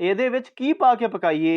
ਇਹਦੇ ਵਿੱਚ ਕੀ ਪਾ ਕੇ ਪਕਾਈਏ?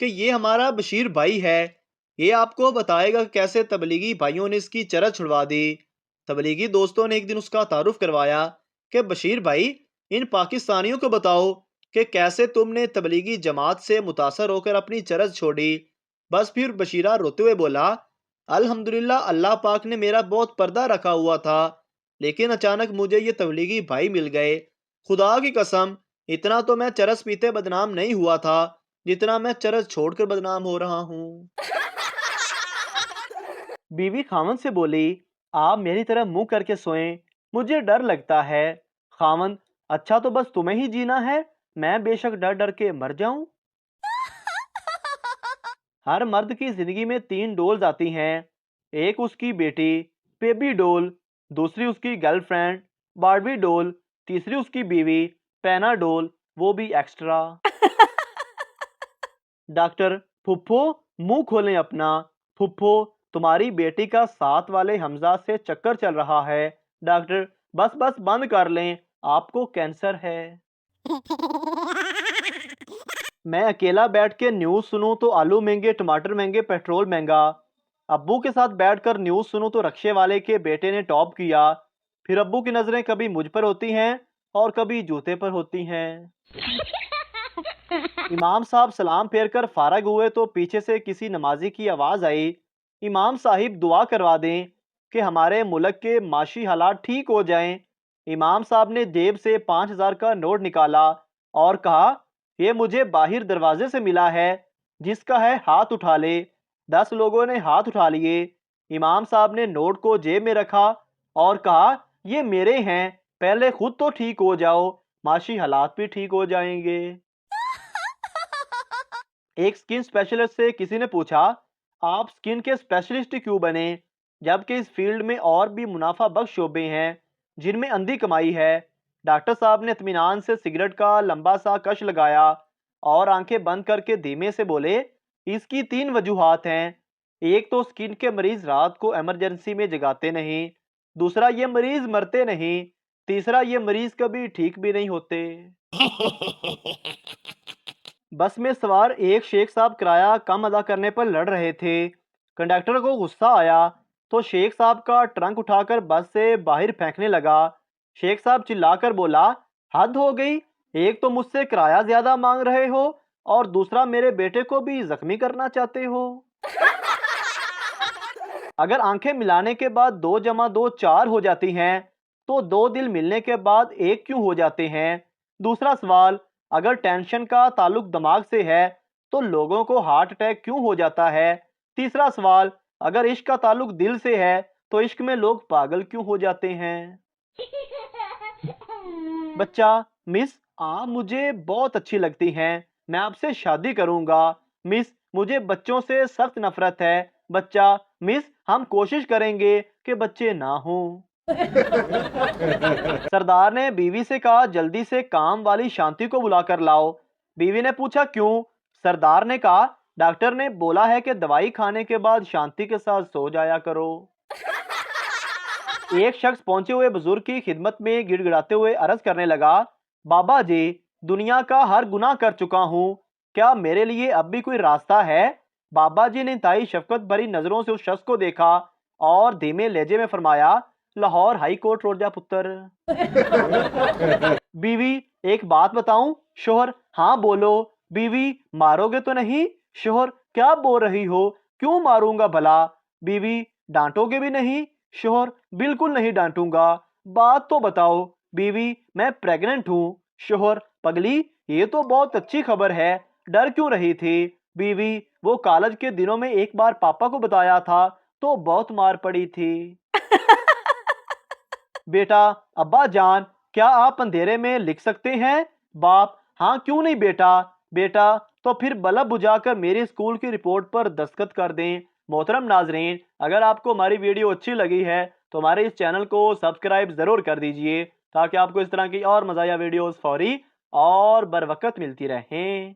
کہ یہ ہمارا بشیر بھائی ہے، یہ آپ کو بتائے گا کہ کیسے تبلیغی بھائیوں نے اس کی چرچ چھڑوا دی۔ تبلیغی دوستوں نے ایک دن اس کا تعارف کروایا کہ بشیر بھائی، ان پاکستانیوں کو بتاؤ کہ کیسے تم نے تبلیغی جماعت سے متاثر ہو کر اپنی چرچ چھوڑی۔ بس پھر بشیرہ روتے ہوئے بولا، الحمدللہ اللہ پاک نے میرا بہت پردہ رکھا ہوا تھا، لیکن اچانک مجھے یہ تبلیغی بھائی مل گئے۔ خدا کی قسم، اتنا تو میں چرس پیتے بدنام نہیں ہوا تھا جتنا میں چرس چھوڑ کر بدنام ہو رہا ہوں۔ بیوی خاوند سے بولی، آپ میری طرح منہ کر کے سوئیں، مجھے ڈر لگتا ہے۔ خاوند، اچھا تو بس تمہیں ہی جینا ہے، میں بے شک ڈر ڈر کے مر جاؤں۔ ہر مرد کی زندگی میں 3 ڈولز آتی ہیں، ایک اس کی بیٹی بیبی ڈول، دوسری اس کی گرل فرینڈ باربی ڈول، تیسری اس کی بیوی پینا ڈول، وہ بھی ایکسٹرا۔ ڈاکٹر، پھپھو منہ کھولیں اپنا۔ پھپھو، تمہاری بیٹی کا 7 والے حمزہ سے چکر چل رہا ہے۔ ڈاکٹر، بس بس بند کر لیں، آپ کو کینسر ہے۔ میں اکیلا بیٹھ کے نیوز سنوں تو آلو مہنگے، ٹماٹر مہنگے، پیٹرول مہنگا۔ ابو کے ساتھ بیٹھ کر نیوز سنوں تو رکشے والے کے بیٹے نے ٹاپ کیا۔ پھر ابو کی نظریں کبھی مجھ پر ہوتی ہیں اور کبھی جوتے پر ہوتی ہیں۔ امام صاحب سلام پھیر کر فارغ ہوئے تو پیچھے سے کسی نمازی کی آواز آئی، امام صاحب دعا کروا دیں کہ ہمارے ملک کے معاشی حالات ٹھیک ہو جائیں۔ امام صاحب نے جیب سے 5000 کا نوٹ نکالا اور کہا، یہ مجھے باہر دروازے سے ملا ہے، جس کا ہے ہاتھ اٹھا لے۔ 10 لوگوں نے ہاتھ اٹھا لیے۔ امام صاحب نے نوٹ کو جیب میں رکھا اور کہا، یہ میرے ہیں، پہلے خود تو ٹھیک ہو جاؤ، معاشی حالات بھی ٹھیک ہو جائیں گے۔ ایک سکن اسپیشلسٹ سے کسی نے پوچھا، آپ سکن کے اسپیشلسٹ کیوں بنے جبکہ اس فیلڈ میں اور بھی منافع بخش شعبے ہیں جن میں اندھی کمائی ہے؟ ڈاکٹر صاحب نے اطمینان سے سگریٹ کا لمبا سا کش لگایا اور آنکھیں بند کر کے دھیمے سے بولے، اس کی 3 وجوہات ہیں۔ ایک تو سکن کے مریض رات کو ایمرجنسی میں جگاتے نہیں، دوسرا یہ مریض مرتے نہیں، تیسرا یہ مریض کبھی ٹھیک بھی نہیں ہوتے۔ بس میں سوار ایک شیخ صاحب کرایہ کم ادا کرنے پر لڑ رہے تھے۔ کنڈکٹر کو غصہ آیا تو شیخ صاحب کا ٹرنک اٹھا کر بس سے باہر پھینکنے لگا۔ شیخ صاحب چلا کر بولا، حد ہو گئی، ایک تو مجھ سے کرایہ زیادہ مانگ رہے ہو اور دوسرا میرے بیٹے کو بھی زخمی کرنا چاہتے ہو۔ اگر آنکھیں ملانے کے بعد 2 + 2 4 ہو جاتی ہیں تو 2 دل ملنے کے بعد 1 کیوں ہو جاتے ہیں؟ دوسرا سوال، اگر ٹینشن کا تعلق دماغ سے ہے تو لوگوں کو ہارٹ اٹیک کیوں ہو جاتا ہے؟ تیسرا سوال، اگر عشق کا تعلق دل سے ہے تو عشق میں لوگ پاگل کیوں ہو جاتے ہیں؟ بچہ، مس آپ مجھے بہت اچھی لگتی ہیں، میں آپ سے شادی کروں گا۔ مس، مجھے بچوں سے سخت نفرت ہے۔ بچہ، مس ہم کوشش کریں گے کہ بچے نہ ہوں۔ سردار نے بیوی سے کہا، جلدی سے کام والی شانتی کو بلا کر لاؤ۔ بیوی نے پوچھا، کیوں؟ سردار نے کہا، ڈاکٹر نے بولا ہے کہ دوائی کھانے کے بعد شانتی کے ساتھ سو جایا کرو۔ ایک شخص پہنچے ہوئے بزرگ کی خدمت میں گڑ گڑاتے ہوئے عرض کرنے لگا، بابا جی، دنیا کا ہر گناہ کر چکا ہوں، کیا میرے لیے اب بھی کوئی راستہ ہے؟ بابا جی نے انتہائی شفقت بھری نظروں سے اس شخص کو دیکھا اور دھیمے لہجے میں فرمایا، لاہور ہائی کورٹ روڈ جا پتر۔ بیوی، ایک بات بتاؤں؟ شوہر، ہاں بولو۔ بیوی، مارو گے تو نہیں؟ شوہر، کیا بول رہی ہو، کیوں ماروں گا بھلا؟ بیوی، ڈانٹو گے بھی نہیں؟ شوہر، بالکل نہیں ڈانٹوں گا، بات تو بتاؤ۔ بیوی، میں پریگننٹ ہوں۔ شوہر، پگلی، یہ تو بہت اچھی خبر ہے، ڈر کیوں رہی تھی؟ بیوی، وہ کالج کے دنوں میں ایک بار پاپا کو بتایا تھا تو بہت مار پڑی تھی۔ بیٹا، ابا جان، کیا آپ اندھیرے میں لکھ سکتے ہیں؟ باپ، ہاں کیوں نہیں بیٹا۔ بیٹا، تو پھر بلب بجھا کر میری اسکول کی رپورٹ پر دستخط کر دیں۔ محترم ناظرین، اگر آپ کو ہماری ویڈیو اچھی لگی ہے تو ہمارے اس چینل کو سبسکرائب ضرور کر دیجئے تاکہ آپ کو اس طرح کی اور مزاحیہ ویڈیوز فوری اور بر وقت ملتی رہیں۔